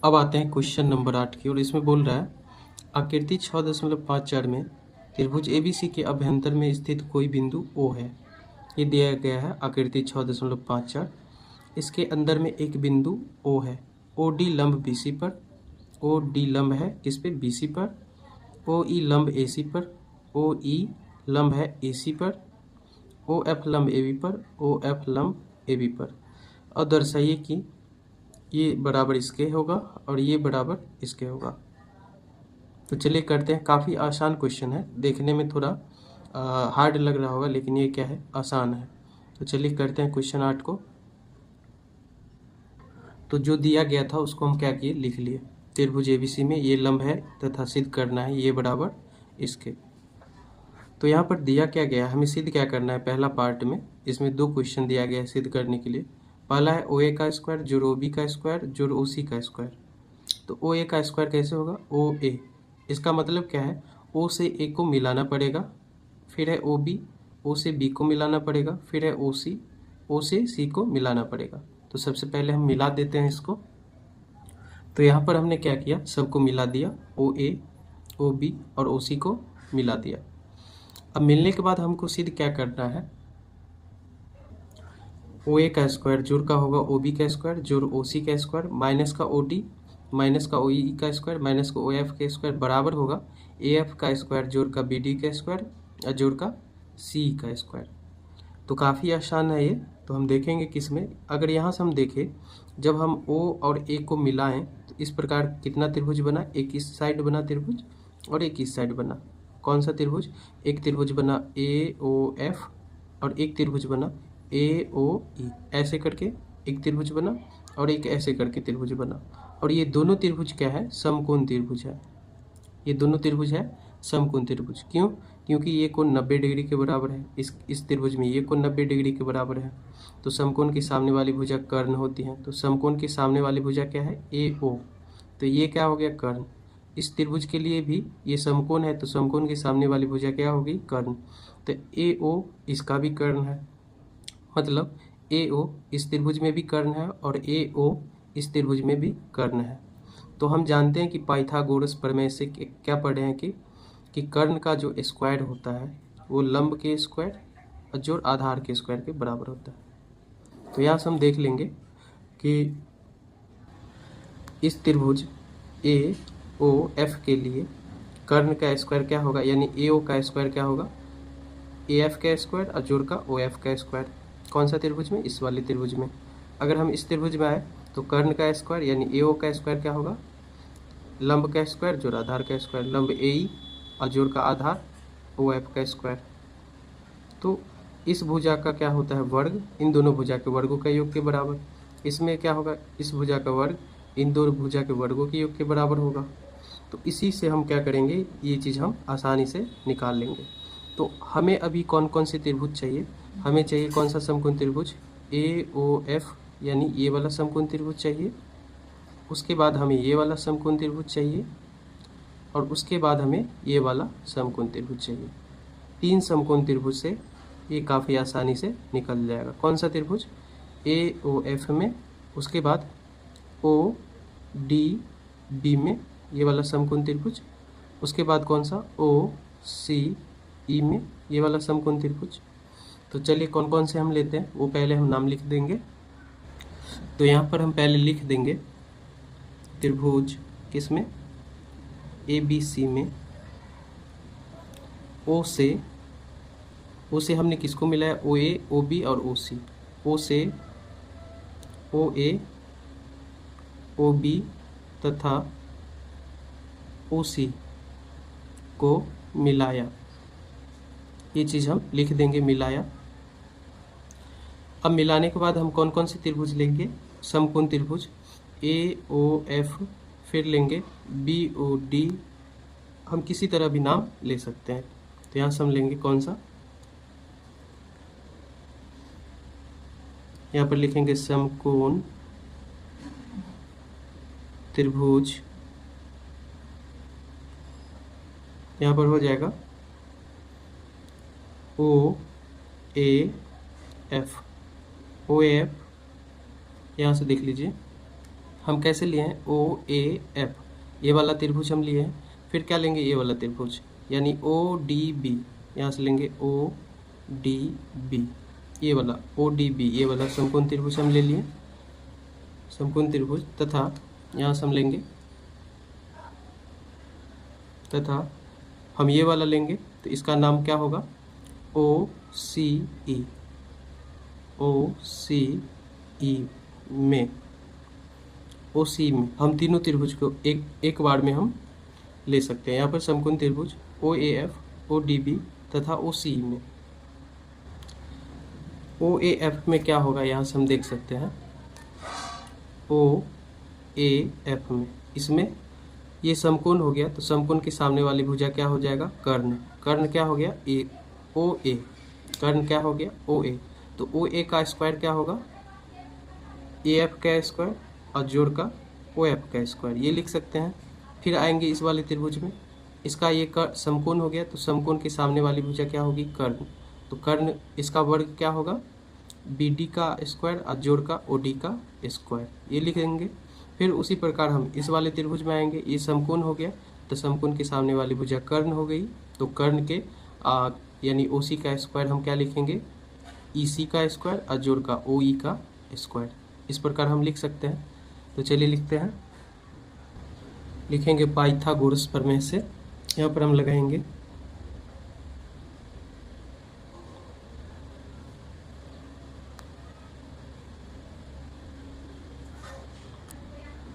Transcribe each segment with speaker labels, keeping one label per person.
Speaker 1: अब आते हैं क्वेश्चन नंबर 8 की और इसमें बोल रहा है आकृति 6.54 में त्रिभुज एबीसी के अभ्यंतर में स्थित कोई बिंदु O है। ये दिया गया है आकृति 6.54। इसके अंदर में एक बिंदु O है। OD लंब BC पर, OD लंब है किस पे BC पर, OE लंब AC पर, OE लंब है AC पर, OF लंब AB पर, OF लंब AB पर और दर्शाइए कि ये बराबर इसके होगा और ये बराबर इसके होगा। तो चलिए करते हैं। काफ़ी आसान क्वेश्चन है, देखने में थोड़ा हार्ड लग रहा होगा लेकिन ये क्या है, आसान है। तो चलिए करते हैं क्वेश्चन 8 को। तो जो दिया गया था उसको हम क्या किए, लिख लिए। त्रिभुज एबीसी में ये लंब है तथा सिद्ध करना है ये बराबर इसके। तो यहाँ पर दिया क्या गया, हमें सिद्ध क्या करना है। पहला पार्ट में इसमें 2 क्वेश्चन दिया गया है सिद्ध करने के लिए। पहला है OA का स्क्वायर जोड़ OB का स्क्वायर जोड़ OC का स्क्वायर। तो OA का स्क्वायर कैसे होगा, OA। इसका मतलब क्या है, O से A को मिलाना पड़ेगा, फिर है OB, O से B को मिलाना पड़ेगा, फिर है OC, O से C को मिलाना पड़ेगा। तो सबसे पहले हम मिला देते हैं इसको। तो यहाँ पर हमने क्या किया, सबको मिला दिया, OA, OB और OC को मिला दिया। अब मिलने के बाद हमको सिद्ध क्या करना है, OA का स्क्वायर जोड़ का होगा OB का स्क्वायर जोड़ OC का स्क्वायर माइनस का OD माइनस का OE का स्क्वायर माइनस का OF का स्क्वायर बराबर होगा AF का स्क्वायर जोड़ का BD का स्क्वायर जोड़ का C का स्क्वायर। तो काफ़ी आसान है ये। तो हम देखेंगे किस में, अगर यहाँ से हम देखें, जब हम O और A को मिलाएं तो इस प्रकार कितना त्रिभुज बना, एक इस साइड बना त्रिभुज और एक इस साइड बना। कौन सा त्रिभुज, एक त्रिभुज बना AOF और एक त्रिभुज बना AOE। ऐसे करके एक त्रिभुज बना और एक ऐसे करके त्रिभुज बना। और ये दोनों त्रिभुज क्या है, समकोण त्रिभुज है। ये दोनों त्रिभुज है समकोण त्रिभुज। क्यों, क्योंकि ये कोण 90 डिग्री के बराबर है। इस त्रिभुज में ये कोण 90 डिग्री के बराबर है। तो समकोण की सामने वाली भुजा कर्ण होती है। तो समकोण की सामने वाली भुजा क्या है, AO। तो ये क्या हो गया, कर्ण। इस त्रिभुज के लिए भी ये समकोण है तो समकोण की सामने वाली भुजा क्या होगी, कर्ण। तो AO इसका भी कर्ण है, मतलब AO इस त्रिभुज में भी कर्ण है और AO इस त्रिभुज में भी कर्ण है। तो हम जानते हैं कि पाइथागोरस प्रमेय से क्या पढ़े हैं कि कर्ण का जो स्क्वायर होता है वो लंब के स्क्वायर और जोड़ आधार के स्क्वायर के बराबर होता है। तो यहाँ से हम देख लेंगे कि इस त्रिभुज AOF के लिए कर्ण का स्क्वायर क्या होगा, यानी AO का स्क्वायर क्या होगा, AF का स्क्वायर और जोड़ का OF का स्क्वायर। कौन सा त्रिभुज में, इस वाले त्रिभुज में। अगर हम इस त्रिभुज में आए तो कर्ण का स्क्वायर यानी AO का स्क्वायर क्या होगा, लंब का स्क्वायर जोड़ आधार का स्क्वायर, लंब AE और जोड़ का आधार OF का स्क्वायर। तो इस भुजा का क्या होता है, वर्ग, इन दोनों भुजा के वर्गों का योग के बराबर। इसमें क्या होगा, इस भुजा का वर्ग इन दो भुजा के वर्गों के योग के बराबर होगा। तो इसी से हम क्या करेंगे, ये चीज़ हम आसानी से निकाल लेंगे। तो हमें अभी कौन कौन से त्रिभुज चाहिए, हमें चाहिए कौन सा समकोण त्रिभुज, AOF यानी ये वाला समकोण त्रिभुज चाहिए। उसके बाद हमें ये वाला समकोण त्रिभुज चाहिए और उसके बाद हमें ये वाला समकोण त्रिभुज चाहिए। 3 समकोण त्रिभुज से ये काफ़ी आसानी से निकल जाएगा। कौन सा त्रिभुज, AOF में, उसके बाद ODB में ये वाला समकोण त्रिभुज, उसके बाद कौन सा, OCE में ये वाला समकोण त्रिभुज। तो चलिए कौन कौन से हम लेते हैं वो पहले हम नाम लिख देंगे। तो यहाँ पर हम पहले लिख देंगे त्रिभुज किस में, ABC में O से हमने किसको मिला है, OA, OB और OC। O से OA, OB तथा OC को मिलाया। ये चीज़ हम लिख देंगे, मिलाया। अब मिलाने के बाद हम कौन कौन से त्रिभुज लेंगे, समकोण त्रिभुज AOF, फिर लेंगे BOD, हम किसी तरह भी नाम ले सकते हैं। तो यहाँ से हम लेंगे कौन सा, यहाँ पर लिखेंगे समकोण त्रिभुज, यहाँ पर हो जाएगा OAF। यहाँ से देख लीजिए हम कैसे लिए हैं, ओ ए एफ, ये वाला त्रिभुज हम लिए हैं। फिर क्या लेंगे, ये वाला त्रिभुज यानी ओ डी बी, यहाँ से लेंगे ओ डी बी, ये वाला ओ डी बी, ये वाला समकोण त्रिभुज हम ले लिए, समकोण त्रिभुज। तथा यहाँ से हम लेंगे, तथा हम ये वाला लेंगे तो इसका नाम क्या होगा, ओ सी ई, ओ सी ई में, ओ सी में हम तीनों त्रिभुज को एक बार में हम ले सकते हैं। यहाँ पर समकोण त्रिभुज O A F, O D B तथा ओ सी में। ओ ए एफ में क्या होगा, यहाँ से हम देख सकते हैं, ओ ए एफ में, इसमें ये समकोण हो गया तो समकोण के सामने वाली भुजा क्या हो जाएगा, कर्ण। कर्ण क्या हो गया, ए, ओ ए, कर्ण क्या हो गया, ओ ए। तो ओ ए का स्क्वायर क्या होगा, ए एफ का स्क्वायर और जोड़ का ओ एफ का स्क्वायर, ये लिख सकते हैं। फिर आएंगे इस वाले त्रिभुज में, इसका ये समकोण हो गया तो समकोण के सामने वाली भुजा क्या होगी, कर्ण। तो कर्ण इसका वर्ग क्या होगा, बी डी का स्क्वायर और जोड़ का ओ डी का स्क्वायर, ये लिख देंगे। फिर उसी प्रकार हम इस वाले त्रिभुज में आएंगे, ये समकोण हो गया तो समकोण के सामने वाली भुजा कर्ण हो गई, तो कर्ण के यानी ओ सी का स्क्वायर हम क्या लिखेंगे, ई सी का स्क्वायर और जोड़ का ओ ई का स्क्वायर, इस प्रकार हम लिख सकते हैं। तो चलिए लिखते हैं, लिखेंगे पाइथागोरस प्रमेय से, यहाँ पर हम लगाएंगे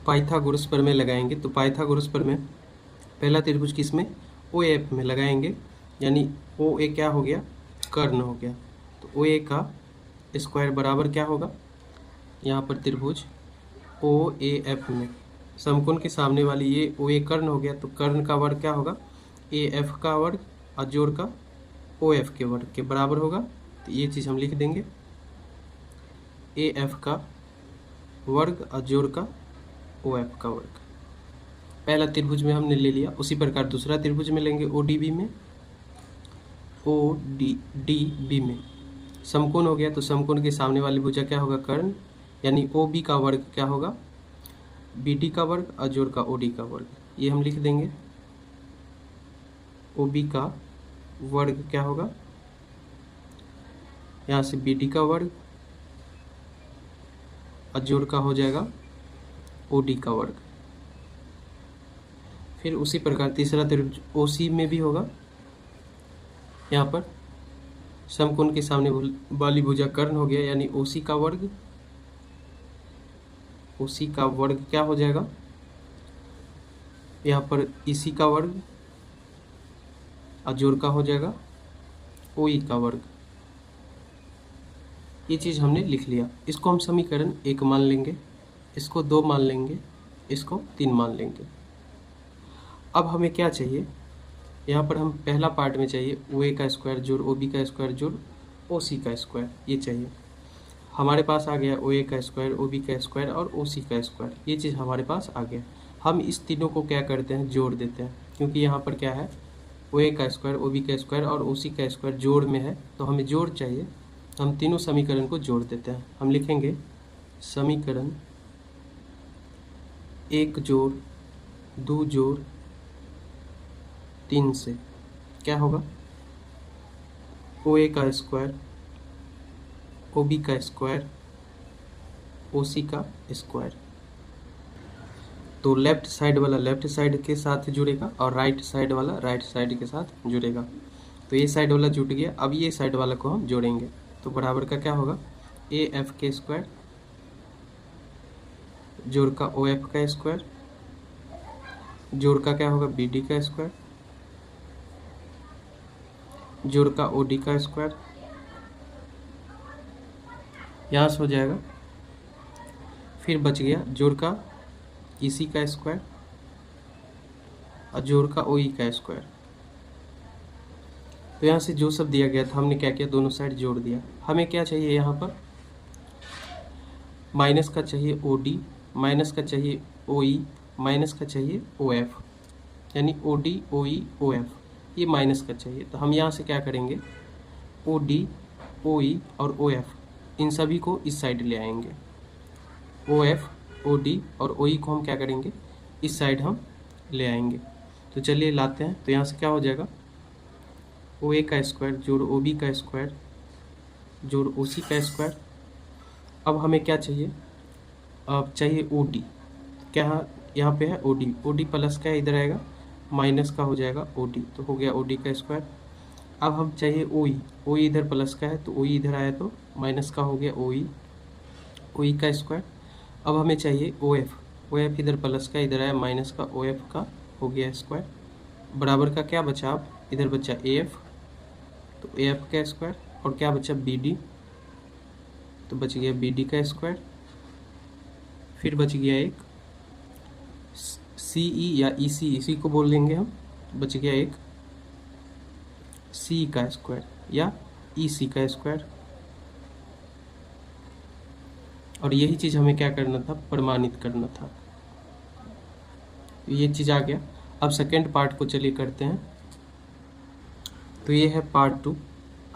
Speaker 1: पाइथागोरस प्रमेय लगाएंगे। तो पाइथागोरस प्रमेय पहला त्रिभुज किसमें, ओ एफ में लगाएंगे, यानी ओ ए क्या हो गया, कर्ण हो गया। तो ओ ए का स्क्वायर बराबर क्या होगा, यहाँ पर त्रिभुज ओ ए एफ में समकोण के सामने वाली ये ओ ए कर्ण हो गया, तो कर्ण का वर्ग क्या होगा, ए एफ का वर्ग और जोड़ का ओ एफ के वर्ग के बराबर होगा। तो ये चीज़ हम लिख देंगे, ए एफ का वर्ग और जोड़ का ओ एफ का वर्ग। पहला त्रिभुज में हमने ले लिया। उसी प्रकार दूसरा त्रिभुज में लेंगे, ओ डी बी में, ओ डी बी में समकोण हो गया तो समकोण के सामने वाली भुजा क्या होगा, कर्ण, यानी ओ बी का वर्ग क्या होगा, बी डी का वर्ग और जोड़ का ओ डी का वर्ग, ये हम लिख देंगे। ओ बी का वर्ग क्या होगा, यहाँ से बी डी का वर्ग और जोड़ का हो जाएगा ओ डी का वर्ग। फिर उसी प्रकार तीसरा त्रिभुज ओ सी में भी होगा, यहाँ पर समकोण के सामने वाली भुजा कर्ण हो गया, यानी ओ सी का वर्ग, ओ सी का वर्ग क्या हो जाएगा, यहाँ पर ई सी का वर्ग और जोड़ का हो जाएगा ओ ई का वर्ग। ये चीज़ हमने लिख लिया। इसको हम समीकरण 1 मान लेंगे, इसको 2 मान लेंगे, इसको 3 मान लेंगे। अब हमें क्या चाहिए, यहाँ पर हम पहला पार्ट में चाहिए ओ ए का स्क्वायर जोड़ ओ बी का स्क्वायर जोड़ ओ सी का स्क्वायर, ये चाहिए। हमारे पास आ गया ओ ए का स्क्वायर, ओ बी का स्क्वायर और ओ सी का स्क्वायर, ये चीज़ हमारे पास आ गया। हम इस तीनों को क्या करते हैं, जोड़ देते हैं, क्योंकि यहाँ पर क्या है, ओ ए का स्क्वायर, ओ बी का स्क्वायर और ओ सी का स्क्वायर जोड़ में है, तो हमें जोड़ चाहिए। हम तीनों समीकरण को जोड़ देते हैं। हम लिखेंगे समीकरण 1 जोड़ 2 जोड़ 3 से क्या होगा, ओ ए का स्क्वायर, ओ बी का स्क्वायर, ओ सी का स्क्वायर। तो लेफ्ट साइड वाला लेफ्ट साइड के साथ जुड़ेगा और राइट साइड वाला राइट साइड के साथ जुड़ेगा। तो ये साइड वाला जुट गया। अब ये साइड वाला को हम जोड़ेंगे, तो बराबर का क्या होगा, ए एफ के स्क्वायर जोड़ का ओ एफ का स्क्वायर जोड़ का क्या होगा, बी डी का स्क्वायर जोड़ का ओ डी का स्क्वायर, यहाँ से हो जाएगा। फिर बच गया जोड़ का ई सी का स्क्वायर और जोड़ का ओ ई का स्क्वायर। तो यहाँ से जो सब दिया गया था हमने क्या किया, दोनों साइड जोड़ दिया। हमें क्या चाहिए, यहाँ पर माइनस का चाहिए ओ डी, माइनस का चाहिए ओ ई, माइनस का चाहिए ओ एफ, यानी ओ डी ओ ई ओ एफ, ये माइनस का चाहिए। तो हम यहाँ से क्या करेंगे, ओ डी ओ ई और ओ एफ इन सभी को इस साइड ले आएंगे, ओ एफ ओ डी और ओ ई को हम क्या करेंगे, इस साइड हम ले आएंगे। तो चलिए लाते हैं। तो यहाँ से क्या हो जाएगा, ओ ए का स्क्वायर जोड़ ओ बी का स्क्वायर जोड़ ओ सी का स्क्वायर। अब हमें क्या चाहिए, अब चाहिए ओ डी। क्या यहाँ पे है ओ डी प्लस का इधर आएगा, माइनस का हो जाएगा ओ डी, तो हो गया ओ डी का स्क्वायर। अब हम चाहिए ओ ई इधर प्लस का है तो ओ ई इधर आया तो माइनस का हो गया ओ ई का स्क्वायर। अब हमें चाहिए ओ एफ इधर प्लस का इधर आया माइनस का ओ एफ का हो गया स्क्वायर, बराबर का क्या बचा, अब इधर बचा ए एफ, तो ए एफ का स्क्वायर, और क्या बचा बी डी, तो बच गया बी डी का स्क्वायर। फिर बच गया एक सी ई या ई सी, इसी को बोल लेंगे हम, बच गया एक सी का स्क्वायर या ई सी का स्क्वायर। और यही चीज़ हमें क्या करना था, प्रमाणित करना था। ये चीज़ आ गया। अब सेकेंड पार्ट को चलिए करते हैं। तो ये है पार्ट 2।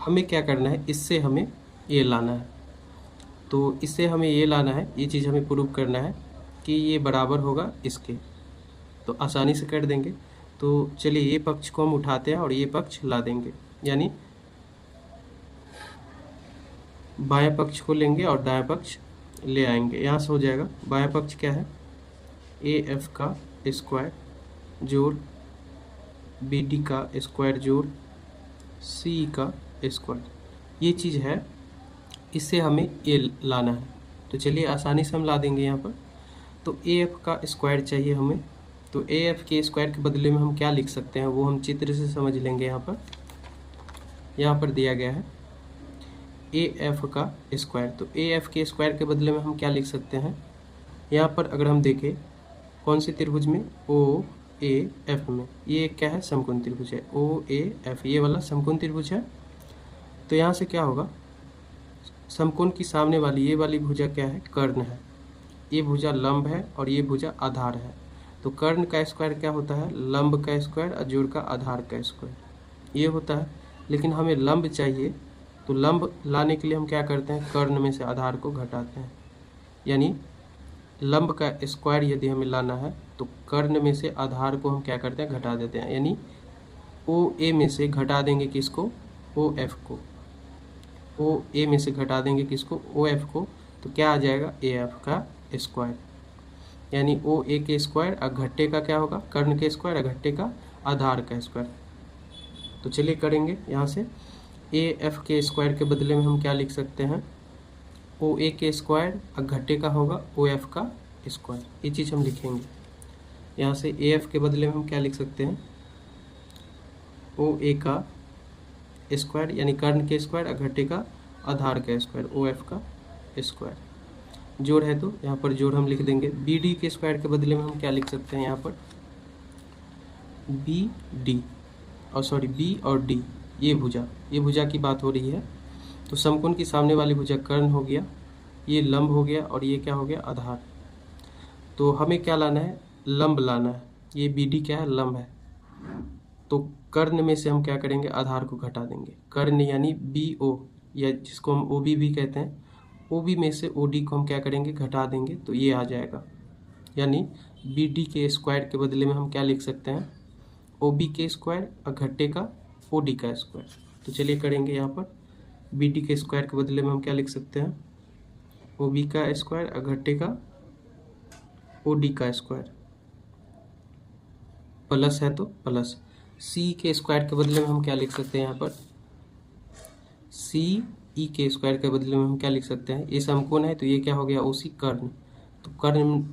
Speaker 1: हमें क्या करना है, इससे हमें ये लाना है। तो इससे हमें ये लाना है, ये चीज़ हमें प्रूव करना है कि ये बराबर होगा इसके। तो आसानी से कर देंगे। तो चलिए ये पक्ष को हम उठाते हैं और ये पक्ष ला देंगे, यानी बाएं पक्ष को लेंगे और दाएं पक्ष ले आएंगे। यहाँ से हो जाएगा बाएं पक्ष क्या है, ए एफ का स्क्वायर जोड़ बी डी का स्क्वायर जोड़ सी का स्क्वायर, ये चीज़ है, इससे हमें ए लाना है। तो चलिए आसानी से हम ला देंगे यहाँ पर। तो ए एफ का स्क्वायर चाहिए हमें, तो ए एफ के स्क्वायर के बदले में हम क्या लिख सकते हैं वो हम चित्र से समझ लेंगे। यहाँ पर दिया गया है ए एफ का स्क्वायर, तो ए एफ के स्क्वायर के बदले में हम क्या लिख सकते हैं। यहाँ पर अगर हम देखें कौन से त्रिभुज में, ओ ए एफ में, ये क्या है, समकोण त्रिभुज है, ओ ए एफ, ये वाला समकोण त्रिभुज है। तो यहाँ से क्या होगा, समकोण की सामने वाली ये वाली भुजा क्या है, कर्ण है, ये भुजा लंब है और ये भुजा आधार है। तो कर्ण का स्क्वायर क्या होता है, लंब का स्क्वायर और जोड़ का आधार का स्क्वायर, ये होता है। लेकिन हमें लंब चाहिए, तो लंब लाने के लिए हम क्या करते हैं, कर्ण में से आधार को घटाते हैं। यानी लंब का स्क्वायर यदि हमें लाना है तो कर्ण में से आधार को हम क्या करते हैं, घटा देते हैं। यानी ओ ए में से घटा देंगे किसको, ओ एफ को, ओ ए में से घटा देंगे किसको, ओ एफ को। तो क्या आ जाएगा, ए एफ का स्क्वायर। यानी ओ ए के स्क्वायर और घट्टे का क्या होगा, कर्ण के स्क्वायर और घट्टे का आधार का स्क्वायर। तो चलिए करेंगे। यहाँ से ए एफ के स्क्वायर के बदले में हम क्या लिख सकते हैं, ओ ए के स्क्वायर और घट्टे का होगा ओ एफ का स्क्वायर, ये चीज़ हम लिखेंगे। यहाँ से ए एफ के बदले में हम क्या लिख सकते हैं, ओ ए का स्क्वायर यानी कर्ण के स्क्वायर और घट्टे का आधार का स्क्वायर, ओ एफ का स्क्वायर। जोड़ है तो यहाँ पर जोड़ हम लिख देंगे। बी डी के स्क्वायर के बदले में हम क्या लिख सकते हैं, यहाँ पर बी डी और सॉरी बी और डी, ये भुजा की बात हो रही है। तो समकोण की सामने वाली भुजा कर्ण हो गया, ये लंब हो गया और ये क्या हो गया, आधार। तो हमें क्या लाना है, लंब लाना है। ये बी डी क्या है, लंब है। तो कर्ण में से हम क्या करेंगे, आधार को घटा देंगे। कर्ण यानी बी ओ, या जिसको हम ओ बी भी कहते हैं, ओ बी में से ओ डी को हम क्या करेंगे, घटा देंगे, तो ये आ जाएगा। यानी बी डी के स्क्वायर के बदले में हम क्या लिख सकते हैं, ओ बी के स्क्वायर और घट्टे का ओ डी का स्क्वायर। तो चलिए करेंगे। यहाँ पर बी डी के स्क्वायर के बदले में हम क्या लिख सकते हैं, ओ बी का स्क्वायर और घट्टे का ओ डी का स्क्वायर, प्लस है तो प्लस। सी के स्क्वायर के बदले में हम क्या लिख सकते हैं, यहाँ पर सी ई के स्क्वायर के बदले में हम क्या लिख सकते हैं, ये समकोण है तो ये क्या हो गया, ओ सी कर्ण। तो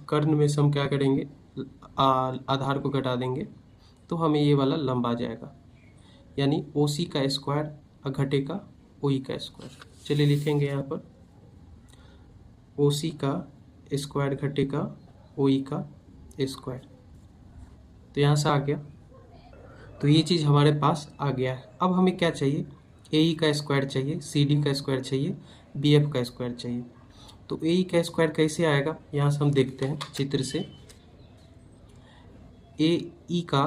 Speaker 1: कर्ण में से हम क्या करेंगे, आधार को घटा देंगे, तो हमें ये वाला लंब आ जाएगा। यानी ओ सी का स्क्वायर और घटे का ओ ई का स्क्वायर। चलिए लिखेंगे यहाँ पर ओ सी का स्क्वायर घटे का ओ ई का स्क्वायर। तो यहाँ से आ गया। तो ये चीज़ हमारे पास आ गया है। अब हमें क्या चाहिए, ए ई का स्क्वायर चाहिए, सी डी का स्क्वायर चाहिए, बी एफ का स्क्वायर चाहिए। तो ए ई का स्क्वायर कैसे आएगा, यहाँ से हम देखते हैं चित्र से। ए ई का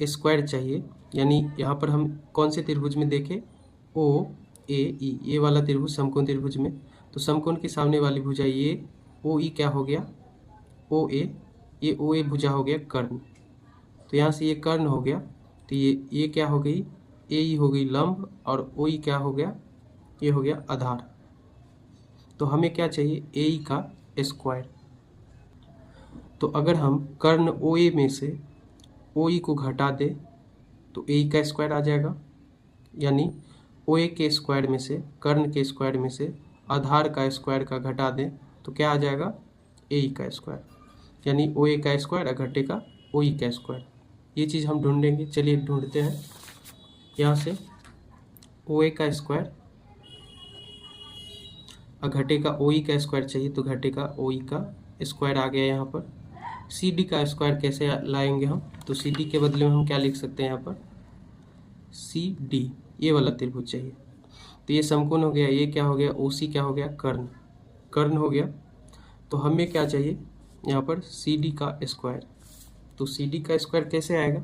Speaker 1: स्क्वायर चाहिए, यानी यहाँ पर हम कौन से त्रिभुज में देखें, ओ ए ई, ये वाला त्रिभुज समकोण त्रिभुज में। तो समकोण के सामने वाली भुजा ये ओ ई क्या हो गया, ओ ए, ये ओ ए भुजा हो गया कर्ण, तो यहाँ से ये कर्ण हो गया, तो ये क्या हो गई, ए ई हो गई लंब, और ओ ई क्या हो गया, ये हो गया आधार। तो हमें क्या चाहिए, ए ई का स्क्वायर। तो अगर हम कर्ण ओ ए में से ओ ई को घटा दे तो ए ई का स्क्वायर आ जाएगा, यानी ओ ए के स्क्वायर में से, कर्ण के स्क्वायर में से आधार का स्क्वायर का घटा दें तो क्या आ जाएगा, ए ई का स्क्वायर, यानी ओ ए का स्क्वायर और घटे का ओ ई का स्क्वायर। ये चीज़ हम ढूंढेंगे, चलिए ढूंढते हैं। यहाँ से ओ ए का स्क्वायर और घटे का ओ ई का स्क्वायर चाहिए, तो घटे का ओ ई का स्क्वायर आ गया यहाँ पर। सी डी का स्क्वायर कैसे लाएंगे हम, तो सी डी के बदले में हम क्या लिख सकते हैं, यहाँ पर सी डी, ये वाला त्रिभुज चाहिए। तो ये समकोण हो गया, ये क्या हो गया, ओ सी क्या हो गया, कर्ण, कर्ण हो गया। तो हमें क्या चाहिए यहाँ पर, सी डी का स्क्वायर। तो सी डी का स्क्वायर कैसे आएगा,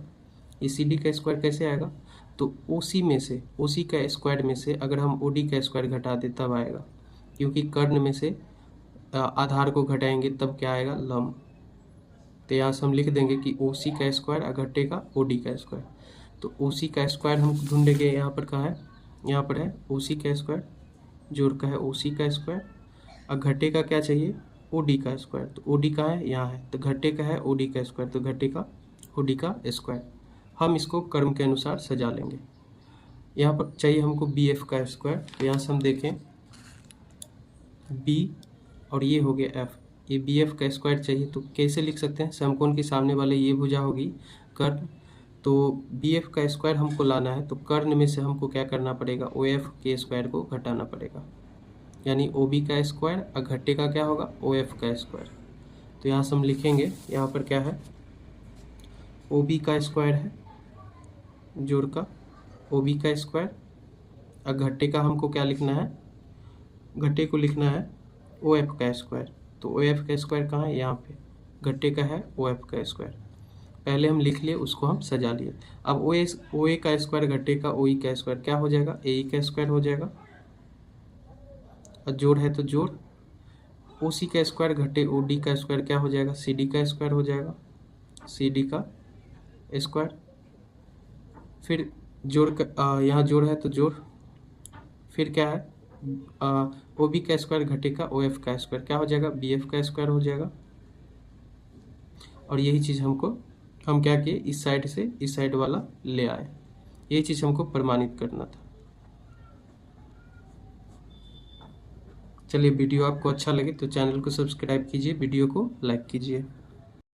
Speaker 1: ये सी डी का स्क्वायर कैसे आएगा, तो ओ सी में से, ओ सी का स्क्वायर में से अगर हम ओ डी का स्क्वायर घटा दे तब आएगा, क्योंकि कर्ण में से आधार को घटाएंगे तब क्या आएगा, लंब। तो यहाँ से हम लिख देंगे कि ओ सी का स्क्वायर और घटे का ओ डी का स्क्वायर। तो ओ सी का स्क्वायर हम ढूंढेंगे, यहाँ पर कहाँ है, यहाँ पर है ओ सी का स्क्वायर, जोड़ का है ओ सी का स्क्वायर, और घटे का क्या चाहिए, ओ डी का स्क्वायर। तो ओ डी कहाँ है, यहाँ है, तो घटे का है ओ डी का स्क्वायर, तो घटे का ओ डी का स्क्वायर। हम इसको क्रम के अनुसार सजा लेंगे। यहाँ पर चाहिए हमको बी एफ का स्क्वायर, तो यहाँ से हम देखें बी और ये हो गया एफ, ये बी एफ का स्क्वायर चाहिए। तो कैसे लिख सकते हैं, समकोण के सामने वाले ये भुजा होगी कर्ण, तो बी एफ का स्क्वायर हमको लाना है, तो कर्ण में से हमको क्या करना पड़ेगा, ओ एफ के स्क्वायर को घटाना पड़ेगा, यानी ओ बी का स्क्वायर और घटे का क्या होगा, ओ एफ का स्क्वायर। तो यहाँ से हम लिखेंगे, यहाँ पर क्या है, ओ बी का स्क्वायर है, जोड़ का ओ बी का स्क्वायर, और घटे का हमको क्या लिखना है, घटे को लिखना है ओ एफ का स्क्वायर। तो ओ एफ का स्क्वायर कहाँ है, यहाँ पे, घटे का है ओ एफ का स्क्वायर। पहले हम लिख लिए, उसको हम सजा लिए। अब ओ ए का स्क्वायर घटे का ओ ई का स्क्वायर क्या हो जाएगा, ए ई का स्क्वायर हो जाएगा, और जोड़ है तो जोड़, ओ सी का स्क्वायर घटे ओ डी का स्क्वायर क्या हो जाएगा, सी डी का स्क्वायर हो जाएगा, सी डी का स्क्वायर। फिर जोड़ का यहाँ जोड़ है तो जोड़, फिर क्या है, ओ बी का स्क्वायर घटे का ओ एफ का स्क्वायर क्या हो जाएगा, बी एफ का स्क्वायर हो जाएगा। और यही चीज़ हमको, हम क्या किए, इस साइड से इस साइड वाला ले आए, यही चीज़ हमको प्रमाणित करना था। चलिए, वीडियो आपको अच्छा लगे तो चैनल को सब्सक्राइब कीजिए, वीडियो को लाइक कीजिए।